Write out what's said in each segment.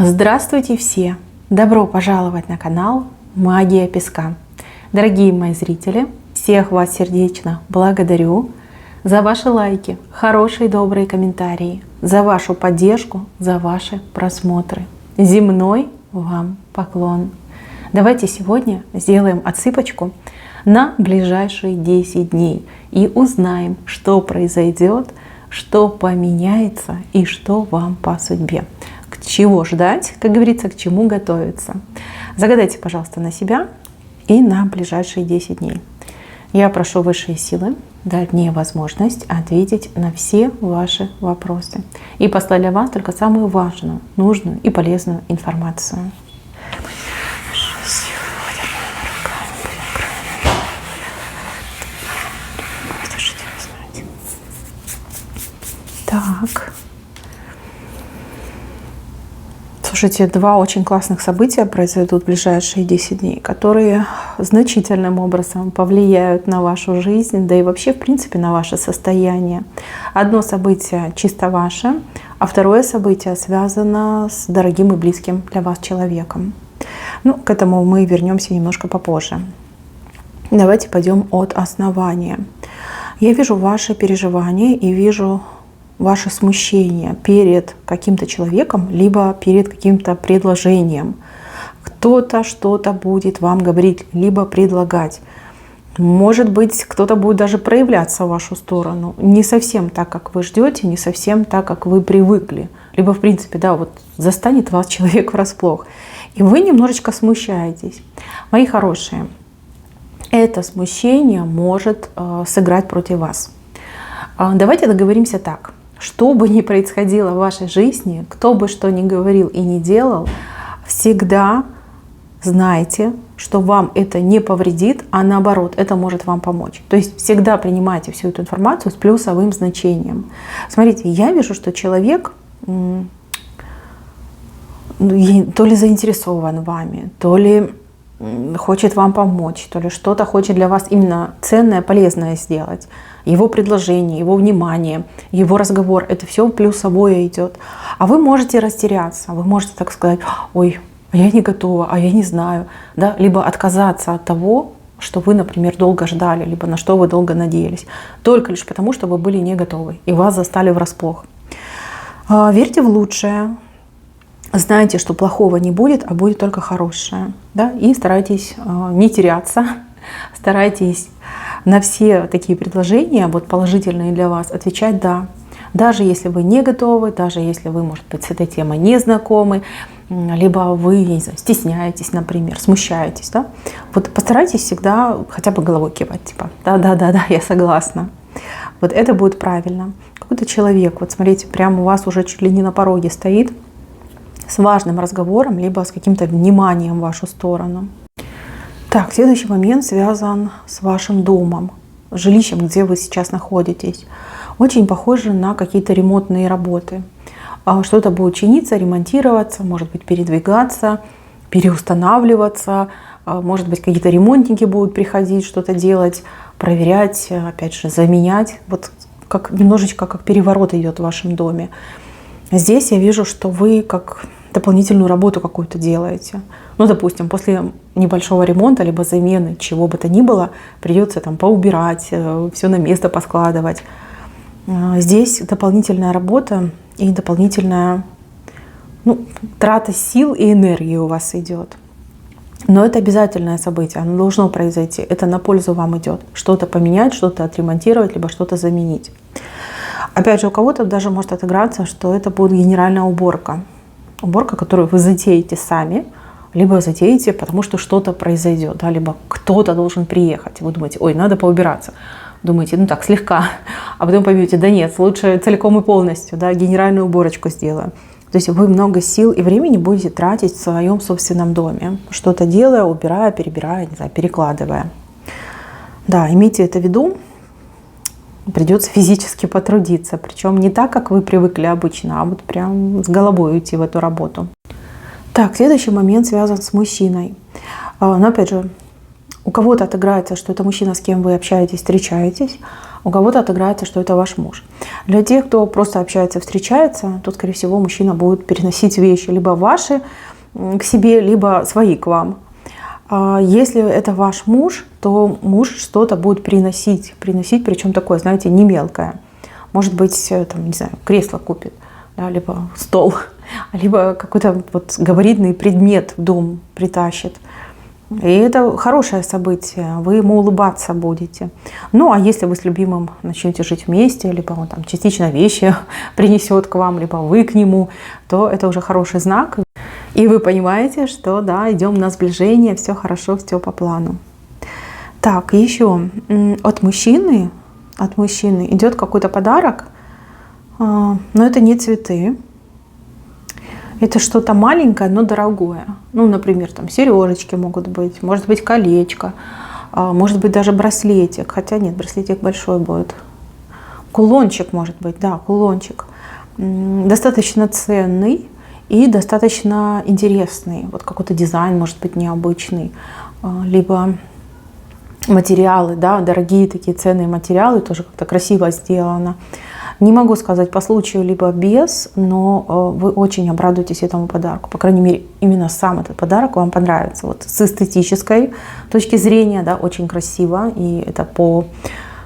Здравствуйте все! Добро пожаловать на канал Магия Песка. Дорогие мои зрители, всех вас сердечно благодарю за ваши лайки, хорошие добрые комментарии, за вашу поддержку, за ваши просмотры. Земной вам поклон! Давайте сегодня сделаем отсыпочку на ближайшие 10 дней и узнаем, что произойдет, что поменяется и что вам по судьбе. К чего ждать, как говорится, к чему готовиться. Загадайте, пожалуйста, на себя и на ближайшие 10 дней. Я прошу высшие силы дать мне возможность ответить на все ваши вопросы и послать для вас только самую важную, нужную и полезную информацию. Так. Слушайте, два очень классных события произойдут в ближайшие 10 дней, которые значительным образом повлияют на вашу жизнь, да и вообще, в принципе, на ваше состояние. Одно событие чисто ваше, а второе событие связано с дорогим и близким для вас человеком. Ну, к этому мы вернемся немножко попозже. Давайте пойдем от основания. Я вижу ваши переживания и вижу ваше смущение перед каким-то человеком, либо перед каким-то предложением. Кто-то что-то будет вам говорить, либо предлагать. Может быть, кто-то будет даже проявляться в вашу сторону. Не совсем так, как вы ждете, не совсем так, как вы привыкли. Либо, в принципе, да, вот застанет вас человек врасплох. И вы немножечко смущаетесь. Мои хорошие, это смущение может сыграть против вас. Давайте договоримся так. Что бы ни происходило в вашей жизни, кто бы что ни говорил и не делал, всегда знайте, что вам это не повредит, а наоборот, это может вам помочь. То есть всегда принимайте всю эту информацию с плюсовым значением. Смотрите, я вижу, что человек то ли заинтересован вами, то ли хочет вам помочь, то ли что-то хочет для вас именно ценное, полезное сделать. Его предложение, его внимание, его разговор, это все плюсовое идет. А вы можете растеряться, вы можете так сказать: ой, а я не готова, а я не знаю. Да? Либо отказаться от того, что вы, например, долго ждали, либо на что вы долго надеялись. Только лишь потому, что вы были не готовы и вас застали врасплох. Верьте в лучшее. Знайте, что плохого не будет, а будет только хорошее. Да? И старайтесь не теряться, старайтесь на все такие предложения, вот положительные для вас, отвечать «да». Даже если вы не готовы, даже если вы, может быть, с этой темой не знакомы, либо вы, я не знаю, стесняетесь, например, смущаетесь. Да? Вот постарайтесь всегда хотя бы головой кивать, типа «да, я согласна». Вот это будет правильно. Какой-то человек, вот смотрите, прямо у вас уже чуть ли не на пороге стоит, с важным разговором, либо с каким-то вниманием в вашу сторону. Так, следующий момент связан с вашим домом, жилищем, где вы сейчас находитесь. Очень похоже на какие-то ремонтные работы. Что-то будет чиниться, ремонтироваться, может быть, передвигаться, переустанавливаться. Может быть, какие-то ремонтники будут приходить, что-то делать, проверять, опять же, заменять. Вот как немножечко как переворот идет в вашем доме. Здесь я вижу, что вы как дополнительную работу какую-то делаете. Ну, допустим, после небольшого ремонта, либо замены, чего бы то ни было, придется там поубирать, все на место поскладывать. Здесь дополнительная работа и дополнительная трата сил и энергии у вас идет. Но это обязательное событие, оно должно произойти. Это на пользу вам идет. Что-то поменять, что-то отремонтировать, либо что-то заменить. Опять же, у кого-то даже может отыграться, что это будет генеральная уборка. Уборка, которую вы затеете сами, либо затеете, потому что что-то произойдет, да, либо кто-то должен приехать. Вы думаете: ой, надо поубираться. Думаете, ну так, слегка. А потом поймете: да нет, лучше целиком и полностью, да, генеральную уборочку сделаю. То есть вы много сил и времени будете тратить в своем собственном доме, что-то делая, убирая, перебирая, не знаю, перекладывая. Да, имейте это в виду. Придется физически потрудиться. Причем не так, как вы привыкли обычно, а вот прям с головой уйти в эту работу. Так, следующий момент связан с мужчиной. Но опять же, у кого-то отыграется, что это мужчина, с кем вы общаетесь, встречаетесь, У кого-то отыграется, что это ваш муж. Для тех, кто просто общается, встречается, тут, скорее всего, мужчина будет переносить вещи либо ваши к себе, либо свои к вам. Если это ваш муж, то муж что-то будет приносить, причем такое, знаете, не мелкое. Может быть, там, не знаю, кресло купит, да, либо стол, либо какой-то вот габаритный предмет в дом притащит. И это хорошее событие, вы ему улыбаться будете. Ну, а если вы с любимым начнете жить вместе, либо он там частично вещи принесет к вам, либо вы к нему, то это уже хороший знак. И вы понимаете, что да, идем на сближение, все хорошо, все по плану. Так, еще от мужчины идет какой-то подарок, но это не цветы. Это что-то маленькое, но дорогое. Ну, например, там сережечки могут быть, может быть колечко, может быть даже браслетик. Хотя нет, браслетик большой будет. Кулончик может быть, да, кулончик. Достаточно ценный и достаточно интересный. Вот какой-то дизайн может быть необычный. Либо материалы, да, дорогие такие ценные материалы, тоже как-то красиво сделано. Не могу сказать по случаю, либо без, но вы очень обрадуетесь этому подарку. По крайней мере, именно сам этот подарок вам понравится. Вот с эстетической точки зрения, да, очень красиво. И это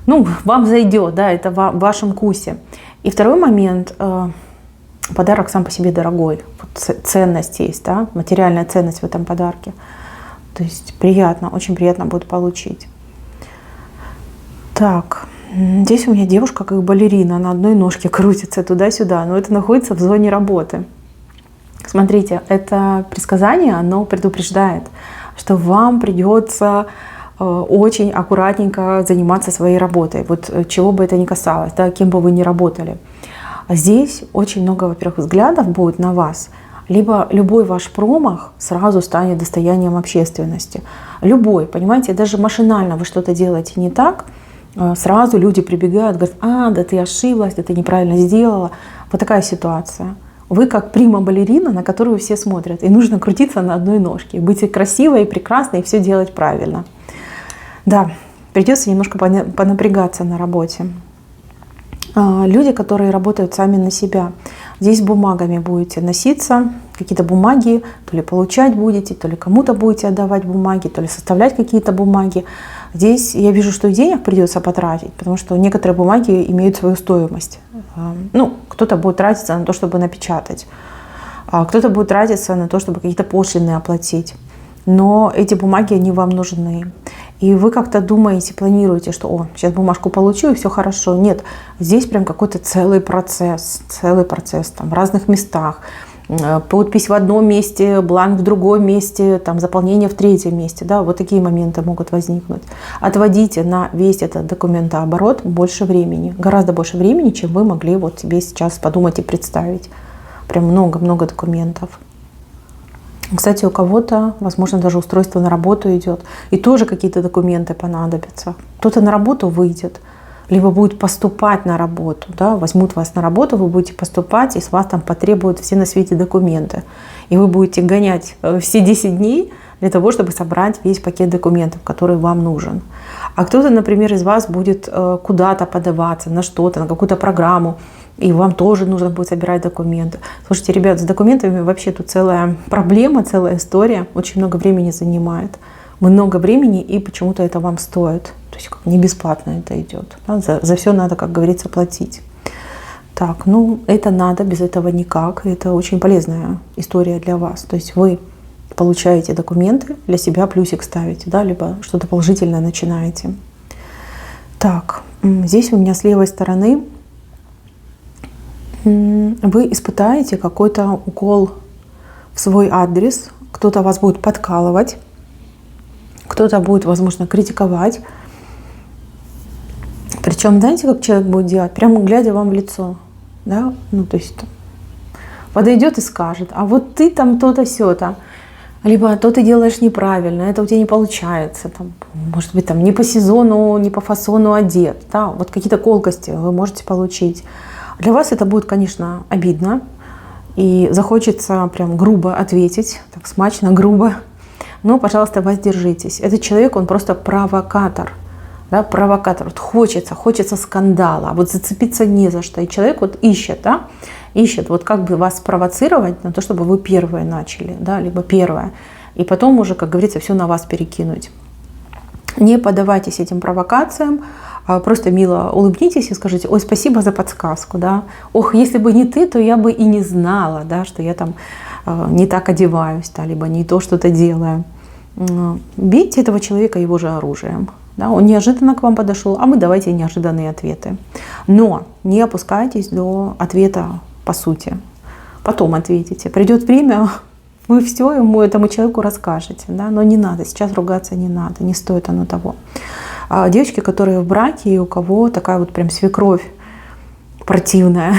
вам зайдет, да, это в вашем вкусе. И второй момент, подарок сам по себе дорогой. Вот ценность есть, да, материальная ценность в этом подарке. То есть приятно, очень приятно будет получить. Так. Здесь у меня девушка как балерина, на одной ножке крутится туда-сюда, но это находится в зоне работы. Смотрите, это предсказание, оно предупреждает, что вам придется очень аккуратненько заниматься своей работой, вот чего бы это ни касалось, да, кем бы вы ни работали. Здесь очень много, во-первых, взглядов будет на вас, либо любой ваш промах сразу станет достоянием общественности. Любой, понимаете, даже машинально вы что-то делаете не так, сразу люди прибегают, говорят: да ты ошиблась, да ты неправильно сделала. Вот такая ситуация. Вы как прима-балерина, на которую все смотрят, и нужно крутиться на одной ножке, быть красивой, прекрасной и все делать правильно. Да, придется немножко понапрягаться на работе. Люди, которые работают сами на себя, здесь бумагами будете носиться, какие-то бумаги, то ли получать будете, то ли кому-то будете отдавать бумаги, то ли составлять какие-то бумаги. Здесь я вижу, что и денег придется потратить, потому что некоторые бумаги имеют свою стоимость. Кто-то будет тратиться на то, чтобы напечатать, а кто-то будет тратиться на то, чтобы какие-то пошлины оплатить. Но эти бумаги, они вам нужны. И вы как-то думаете, планируете, что сейчас бумажку получу и все хорошо. Нет, здесь прям какой-то целый процесс там, в разных местах. Подпись в одном месте, бланк в другом месте, там, заполнение в третьем месте. Да, вот такие моменты могут возникнуть. Отводите на весь этот документооборот больше времени, гораздо больше времени, чем вы могли вот себе сейчас подумать и представить. Прям много-много документов. Кстати, у кого-то, возможно, даже устройство на работу идет, и тоже какие-то документы понадобятся. Кто-то на работу выйдет, либо будет поступать на работу, да, возьмут вас на работу, вы будете поступать, и с вас там потребуют все на свете документы. И вы будете гонять все 10 дней для того, чтобы собрать весь пакет документов, который вам нужен. А кто-то, например, из вас будет куда-то подаваться, на что-то, на какую-то программу, и вам тоже нужно будет собирать документы. Слушайте, ребят, с документами вообще тут целая проблема, целая история. Очень много времени занимает. Много времени, и почему-то это вам стоит. То есть как не бесплатно это идет. Да? За все надо, как говорится, платить. Так, это надо, без этого никак. Это очень полезная история для вас. То есть вы получаете документы, для себя плюсик ставите, да, либо что-то положительное начинаете. Так, здесь у меня с левой стороны вы испытаете какой-то укол в свой адрес, кто-то вас будет подкалывать, кто-то будет, возможно, критиковать. Причем, знаете, как человек будет делать? Прямо глядя вам в лицо. Да? То есть подойдет и скажет: а вот ты там то-то, сё-то. Либо то ты делаешь неправильно, это у тебя не получается. Там, может быть, там не по сезону, не по фасону одет. Да? Вот какие-то колкости вы можете получить. Для вас это будет, конечно, обидно. И захочется прям грубо ответить, так смачно, грубо. Но, пожалуйста, воздержитесь. Этот человек, он просто провокатор. да, провокатор. Вот хочется скандала, а вот зацепиться не за что. И человек вот ищет, вот как бы вас спровоцировать на то, чтобы вы первые начали, да, либо первое. И потом уже, как говорится, все на вас перекинуть. Не поддавайтесь этим провокациям, просто мило улыбнитесь и скажите: ой, спасибо за подсказку, да. Ох, если бы не ты, то я бы и не знала, да, что я там не так одеваюсь, да, либо не то что-то делаю. Бейте этого человека его же оружием. Да, он неожиданно к вам подошел, а мы давайте неожиданные ответы. Но не опускайтесь до ответа по сути. Потом ответите. Придет время, вы все этому человеку расскажете. Да? Но не надо, сейчас ругаться не надо, не стоит оно того. Девочки, которые в браке, и у кого такая вот прям свекровь противная,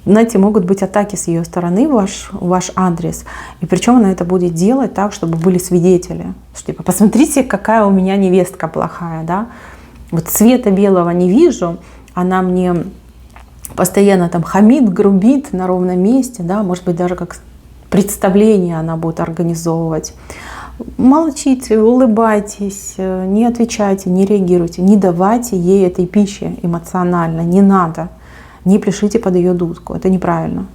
знаете, могут быть атаки с ее стороны в ваш адрес. И причем она это будет делать так, чтобы были свидетели. Что, типа, посмотрите, какая у меня невестка плохая. Да? Вот цвета белого не вижу, она мне постоянно там хамит, грубит на ровном месте. Да? Может быть, даже как представление она будет организовывать. Молчите, улыбайтесь, не отвечайте, не реагируйте, не давайте ей этой пищи эмоционально, не надо. Не пляшите под ее дудку, это неправильно.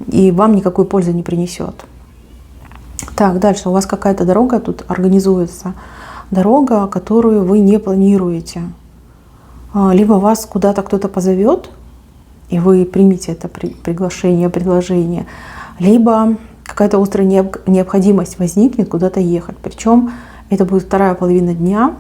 И вам никакой пользы не принесет. Так, дальше у вас какая-то дорога тут организуется. Дорога, которую вы не планируете. Либо вас куда-то кто-то позовет, и вы примите это приглашение, предложение. Либо какая-то острая необходимость возникнет куда-то ехать. Причем это будет вторая половина дня.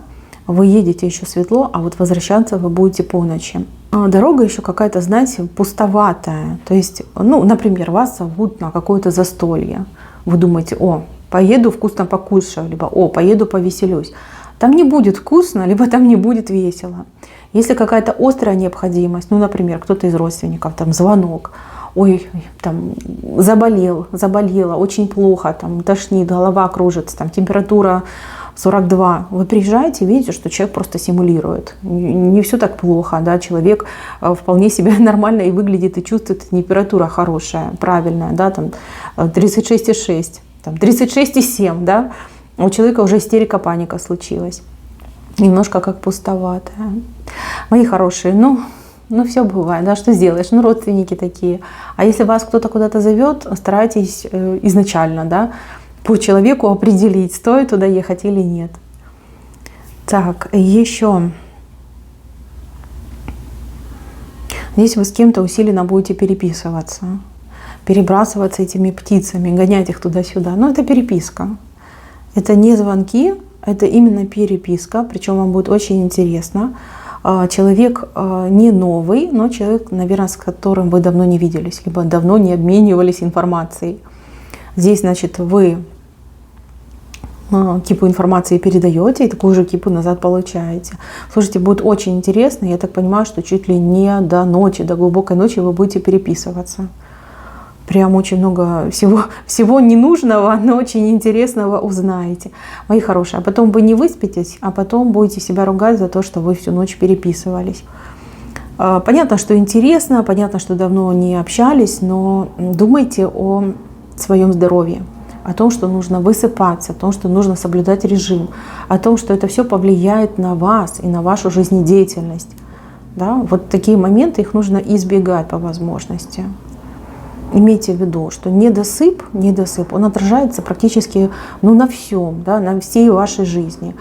Вы едете еще светло, а вот возвращаться вы будете по ночи. Дорога еще какая-то, знаете, пустоватая. То есть, например, вас зовут на какое-то застолье. Вы думаете: о, поеду вкусно покушаю, либо о, поеду повеселюсь. Там не будет вкусно, либо там не будет весело. Если какая-то острая необходимость, например, кто-то из родственников, там звонок, ой, там заболела, очень плохо, там тошнит, голова кружится, там температура 42. Вы приезжаете, видите, что человек просто симулирует. Не все так плохо, да, человек вполне себе нормально и выглядит, и чувствует, температура хорошая, правильная, да, там 36,6, там 36,7, да, у человека уже истерика, паника случилась. Немножко как пустоватая. Мои хорошие, все бывает, да, что сделаешь, родственники такие. А если вас кто-то куда-то зовет, старайтесь изначально, да, по человеку определить, стоит туда ехать или нет. Так, еще. Здесь вы с кем-то усиленно будете переписываться, перебрасываться этими птицами, гонять их туда-сюда. Но это переписка. Это не звонки, это именно переписка, причем вам будет очень интересно. Человек не новый, но человек, наверное, с которым вы давно не виделись, либо давно не обменивались информацией. Здесь, значит, вы кипу информации передаете и такую же кипу назад получаете. Слушайте, будет очень интересно. Я так понимаю, что чуть ли не до ночи, до глубокой ночи вы будете переписываться. Прям очень много всего ненужного, но очень интересного узнаете. Мои хорошие, а потом вы не выспитесь, а потом будете себя ругать за то, что вы всю ночь переписывались. Понятно, что интересно, понятно, что давно не общались, но думайте о своем здоровье, о том, что нужно высыпаться, о том, что нужно соблюдать режим, о том, что это все повлияет на вас и на вашу жизнедеятельность. Да? Вот такие моменты, их нужно избегать по возможности. Имейте в виду, что недосып, он отражается практически на всем, да, на всей вашей жизни.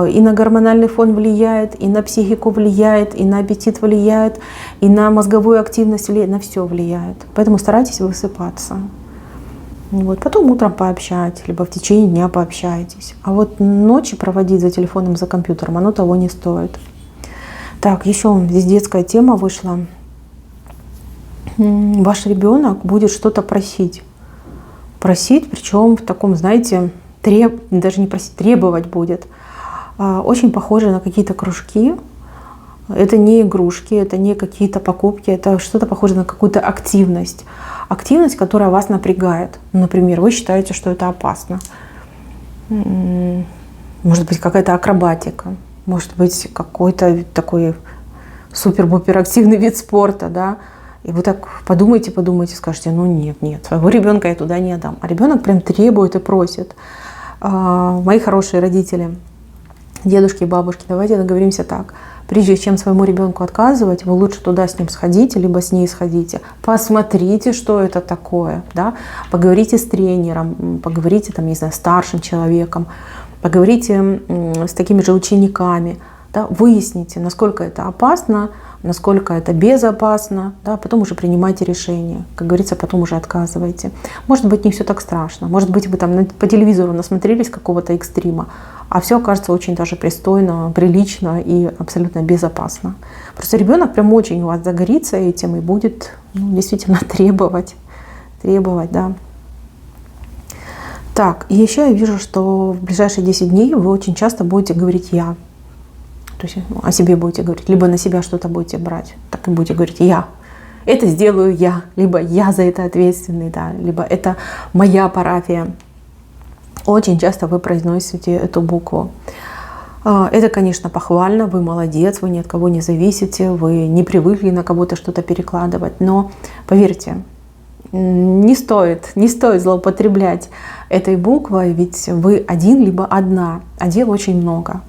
И на гормональный фон влияет, и на психику влияет, и на аппетит влияет, и на мозговую активность влияет, на все влияет. Поэтому старайтесь высыпаться. Вот. Потом утром пообщайтесь, либо в течение дня пообщайтесь. А вот ночи проводить за телефоном, за компьютером, оно того не стоит. Так, еще здесь детская тема вышла. Ваш ребенок будет что-то просить. Просить, причем в таком, знаете, даже не просить, требовать будет. Очень похоже на какие-то кружки. Это не игрушки, это не какие-то покупки, это что-то похоже на какую-то активность. Активность, которая вас напрягает. Например, вы считаете, что это опасно. Может быть, какая-то акробатика. Может быть, какой-то такой супер-пупер активный вид спорта, да. И вы так подумайте, скажете: нет, своего ребенка я туда не отдам. А ребенок прям требует и просит. Мои хорошие родители, Дедушки и бабушки, давайте договоримся так. Прежде чем своему ребенку отказывать, вы лучше туда с ним сходите, либо с ней сходите. Посмотрите, что это такое. Да? Поговорите с тренером, поговорите там, не знаю, с старшим человеком, поговорите с такими же учениками. Да? Выясните, насколько это опасно, насколько это безопасно, да? Потом уже принимайте решение. Как говорится, потом уже отказывайте. Может быть, не все так страшно. Может быть, вы там по телевизору насмотрелись какого-то экстрима, а все окажется очень даже пристойно, прилично и абсолютно безопасно. Просто ребенок прям очень у вас загорится этим и будет действительно требовать, да. Так, и еще я вижу, что в ближайшие 10 дней вы очень часто будете говорить «я». То есть о себе будете говорить, либо на себя что-то будете брать, так и будете говорить «я». Это сделаю я, либо я за это ответственный, да, либо это моя парафия. Очень часто вы произносите эту букву. Это, конечно, похвально, вы молодец, вы ни от кого не зависите, вы не привыкли на кого-то что-то перекладывать. Но поверьте, не стоит злоупотреблять этой буквой, ведь вы один либо одна, а дел очень много.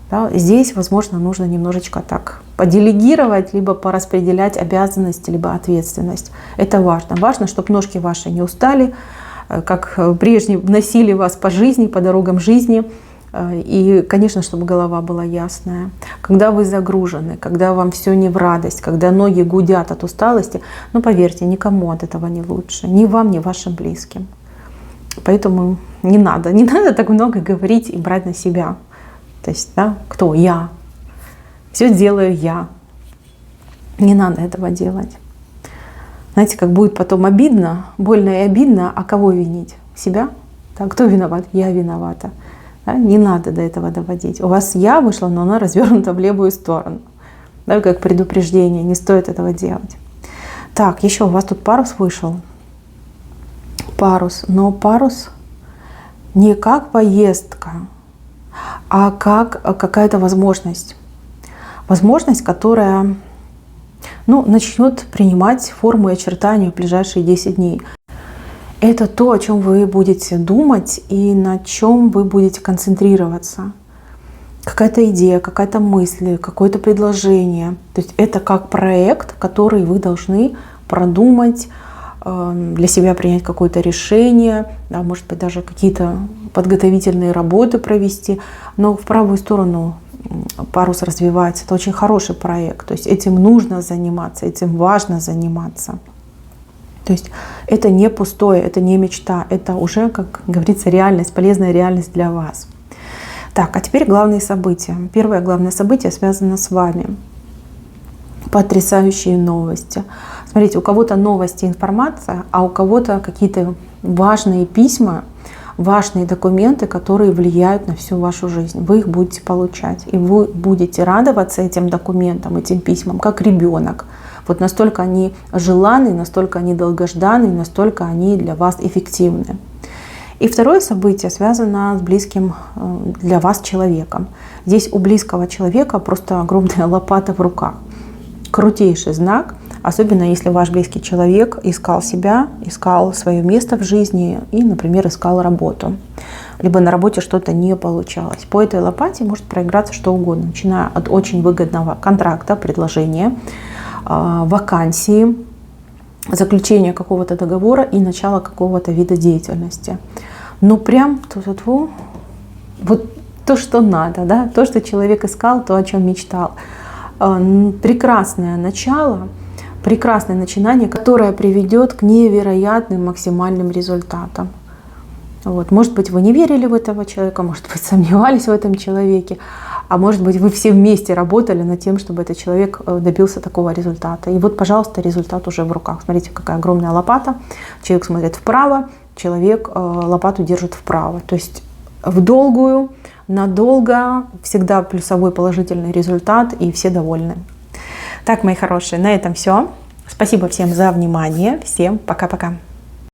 Да? Здесь, возможно, нужно немножечко так поделегировать, либо пораспределять обязанности, либо ответственность. Это важно. Важно, чтобы ножки ваши не устали, как прежде носили вас по жизни, по дорогам жизни. И, конечно, чтобы голова была ясная. Когда вы загружены, когда вам все не в радость, когда ноги гудят от усталости, поверьте, никому от этого не лучше. Ни вам, ни вашим близким. Поэтому не надо так много говорить и брать на себя. То есть, да, кто? Я. Все делаю я. Не надо этого делать. Знаете, как будет потом обидно, больно и обидно, а кого винить? Себя? Да, кто виноват? Я виновата. Да, не надо до этого доводить. У вас я вышла, но она развернута в левую сторону. Да, как предупреждение, не стоит этого делать. Так, еще у вас тут парус вышел. Парус. Но парус не как поездка, а как какая-то возможность. Возможность, которая начнет принимать форму и очертания в ближайшие 10 дней. Это то, о чем вы будете думать и на чем вы будете концентрироваться. Какая-то идея, какая-то мысль, какое-то предложение. То есть это как проект, который вы должны продумать, для себя принять какое-то решение, да, может быть, даже какие-то подготовительные работы провести. Но в правую сторону парус развивается. Это очень хороший проект. То есть этим нужно заниматься, этим важно заниматься. То есть это не пустое, это не мечта, это уже, как говорится, реальность, полезная реальность для вас. Так, а теперь главные события. Первое главное событие связано с вами. Потрясающие новости. Смотрите, у кого-то новости, информация, а у кого-то какие-то важные письма, важные документы, которые влияют на всю вашу жизнь. Вы их будете получать. И вы будете радоваться этим документам, этим письмам, как ребенок. Вот настолько они желанны, настолько они долгожданны, настолько они для вас эффективны. И второе событие связано с близким для вас человеком. Здесь у близкого человека просто огромная лопата в руках. Крутейший знак, особенно если ваш близкий человек искал себя, искал свое место в жизни и, например, искал работу. Либо на работе что-то не получалось. По этой лопате может проиграться что угодно, начиная от очень выгодного контракта, предложения, вакансии, заключения какого-то договора и начала какого-то вида деятельности. Ну прям вот то, что надо, да? То, что человек искал, то, о чем мечтал. Прекрасное начало, прекрасное начинание, которое приведет к невероятным максимальным результатам. Вот. Может быть, вы не верили в этого человека, может быть, сомневались в этом человеке, а может быть, вы все вместе работали над тем, чтобы этот человек добился такого результата. И вот, пожалуйста, результат уже в руках. Смотрите, какая огромная лопата. Человек смотрит вправо, человек лопату держит вправо. То есть в долгую, надолго, всегда плюсовой положительный результат, и все довольны. Так, мои хорошие, на этом все. Спасибо всем за внимание. Всем пока-пока.